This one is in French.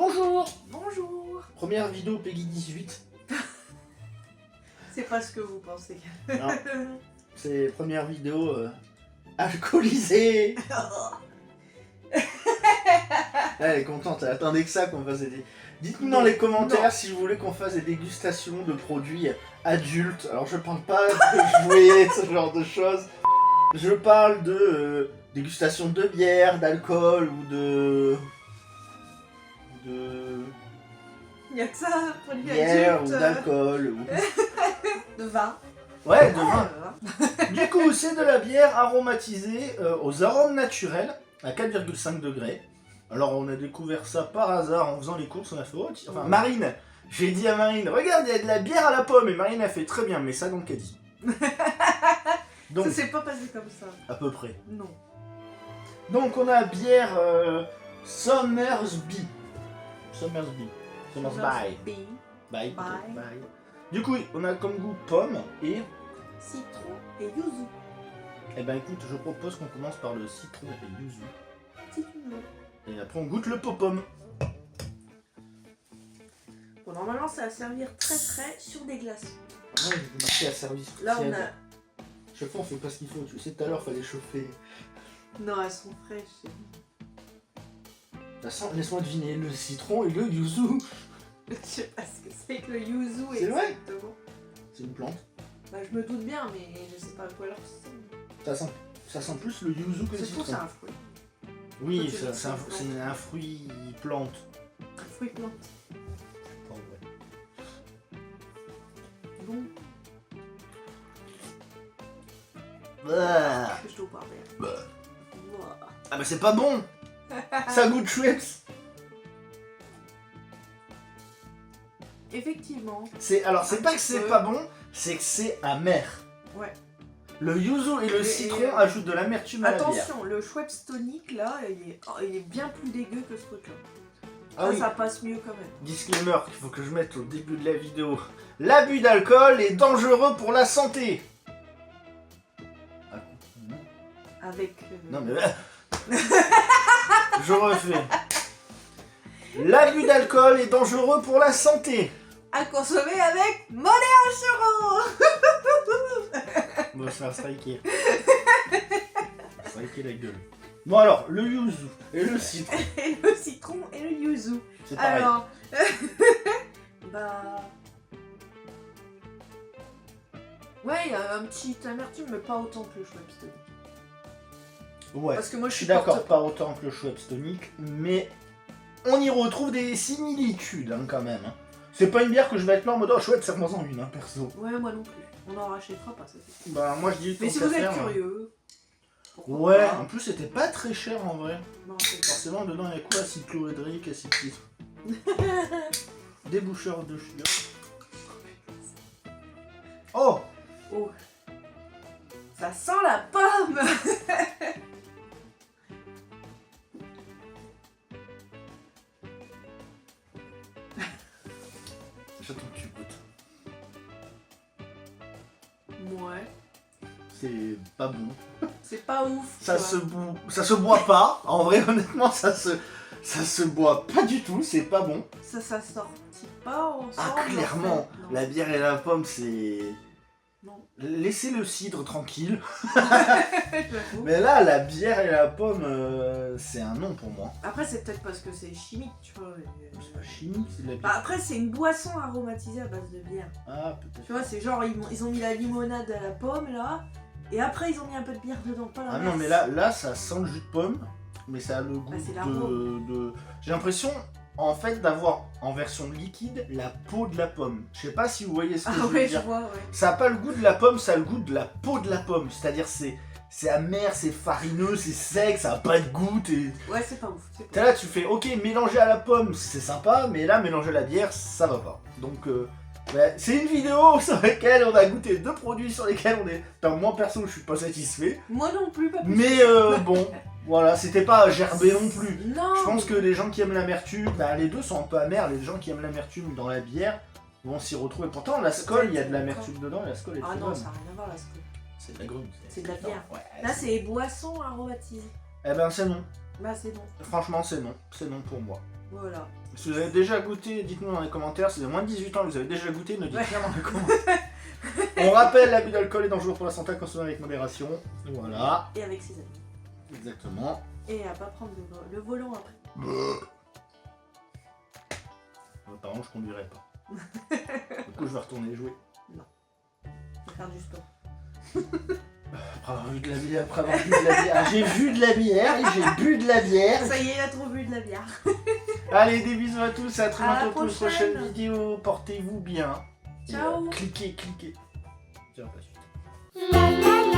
Bonjour. Bonjour. Première vidéo Peggy 18. C'est pas ce que vous pensez. Non, c'est première vidéo alcoolisée. Elle est contente, elle attendait que ça qu'on fasse des... Dites-nous dans les commentaires si vous voulez qu'on fasse des dégustations de produits adultes. Alors je parle pas de jouets, ce genre de choses. Je parle de dégustation de bière, d'alcool ou de... Il y a que ça, produit bière adulte. ou d'alcool ou... De vin. Ouais, de vin. Du coup, c'est de la bière aromatisée aux arômes naturels à 4,5 degrés. Alors, on a découvert ça par hasard en faisant les courses. On a fait, oh, enfin, Marine, j'ai dit à Marine, regarde, il y a de la bière à la pomme. Et Marine a fait très bien, mais ça dans le caddie. Donc, ça s'est pas passé comme ça. à peu près. Non. Donc, on a bière Somersby. Somersby. Bee. Bye. Bye. Bye. Du coup, on a comme goût pomme et... Citron et yuzu. Eh ben écoute, je propose qu'on commence par le citron et yuzu. Si tu veux. Et après on goûte le pot-pomme. Bon, normalement, ça va servir très frais sur des glaçons. Ouais, je vais marquer à service. Là, on a... Chaque fois on fait pas ce qu'il faut. Tu sais, tout à l'heure, fallait chauffer. Non, elles sont fraîches. Laisse-moi deviner, le citron et le yuzu. Je sais pas ce que c'est que le yuzu C'est vrai? exactement. C'est une plante. Bah, je me doute bien, mais je sais pas à quoi leur c'est. Ça sent plus le yuzu que le C'est citron. tout, c'est un fruit. Oui, Toi, tu dis c'est un fruit plante. Un fruit plante. Oh, ouais. Bon, Bah. je te parle. Bah. Ouah. Ah bah c'est pas bon. Ça goûte Schweppes. Effectivement. Alors c'est Un pas que petit c'est peu. pas bon, c'est que c'est amer. Ouais. Le yuzu et le citron ajoutent de l'amertume à la bière. Attention, le Schweppes tonique là, il est bien plus dégueu que ce truc là. Ah oui. Ça passe mieux quand même. Disclaimer qu'il faut que je mette au début de la vidéo. L'abus d'alcool est dangereux pour la santé. Avec. Non mais... Je refais. L'abus d'alcool est dangereux pour la santé. À consommer avec modération. On va se faire striker. Striker la gueule. Bon alors, le yuzu et le citron. Et le citron et le yuzu. C'est pareil. Alors. Bah. Ouais, il y a un petit amertume, mais pas autant que le Schweppes tonique. Ouais, Parce que moi je suis d'accord, pas autant que le Schweppes tonique, mais on y retrouve des similitudes hein, quand même. Hein. C'est pas une bière que je vais être là en mode oh chouette, serre-moi en une, hein, perso. Ouais, moi non plus. On en rachètera pas, ça c'est sûr. Bah moi je dis Mais tant si qu'à vous êtes faire, curieux. Ouais, pas. en plus c'était pas très cher en vrai. Non, c'est pas. Forcément dedans il y a quoi? Cyclohydrique, acide citrique. Déboucheur de sugar. Oh! Oh. Ça sent la pomme. J'attends que tu goûtes. Ouais. C'est pas bon. C'est pas ouf. Ça quoi. ça se boit pas. En vrai honnêtement ça se boit pas du tout, c'est pas bon. Ça sortit pas ensemble. Ah clairement, en fait. Non. la bière et la pomme c'est... Non. Laissez le cidre tranquille. J'avoue. Mais là, la bière et la pomme, c'est un non pour moi. Après, c'est peut-être parce que c'est chimique, tu vois. C'est pas chimique, c'est de la Bah, bière. après, c'est une boisson aromatisée à base de bière. Ah, peut-être. Tu vois, c'est genre, ils ont mis la limonade à la pomme, là, et après, ils ont mis un peu de bière dedans, pas la Ah non, mais là, ça sent le jus de pomme, mais ça a le goût c'est de... l'arôme. J'ai l'impression, en fait, d'avoir en version liquide la peau de la pomme. Je sais pas si vous voyez ce que Ah je veux ouais, je dire. vois, ouais. Ça a pas le goût de la pomme, ça a le goût de la peau de la pomme. C'est-à-dire, c'est amer, c'est farineux, c'est sec, ça a pas de goût. Ouais, c'est pas ouf. T'es là, tu fais, ok, mélanger à la pomme, c'est sympa, mais là, mélanger à la bière, ça va pas. Donc, c'est une vidéo sur laquelle on a goûté deux produits sur lesquels on est... Enfin, moi, perso, je suis pas satisfait. Moi non plus, pas plus. Mais bon, voilà, c'était pas gerbé non plus. Non. Je pense que les gens qui aiment l'amertume, bah, les deux sont un peu amers. Les gens qui aiment l'amertume dans la bière vont s'y retrouver. Pourtant, la Skol, il y a de l'amertume dedans, et la Skol est Ah très non, bonne. ça n'a rien à voir, la Skol. C'est de la grune. C'est de la bière. Ouais, Là, c'est boisson aromatisée. Eh ben, c'est non. Bah, c'est bon. Franchement, c'est non. C'est non pour moi. Voilà. Si vous avez déjà goûté, dites-nous dans les commentaires. Si vous avez moins de 18 ans et vous avez déjà goûté, ne dites rien dans les commentaires. On rappelle, l'abus d'alcool est dangereux pour la santé, à consommer avec modération. Voilà. Et avec ses amis. Exactement. Et à pas prendre le volant après. Par contre, je conduirai pas. Du coup, je vais retourner jouer. Faut faire du sport. Après avoir vu de la bière, j'ai vu de la bière et j'ai bu de la bière. Ça y est, il a trop bu de la bière. Allez, des bisous à tous et à très À la bientôt pour une prochaine prochaine. vidéo. Portez-vous bien. Ciao. Et, cliquez. Tiens, pas suite. La la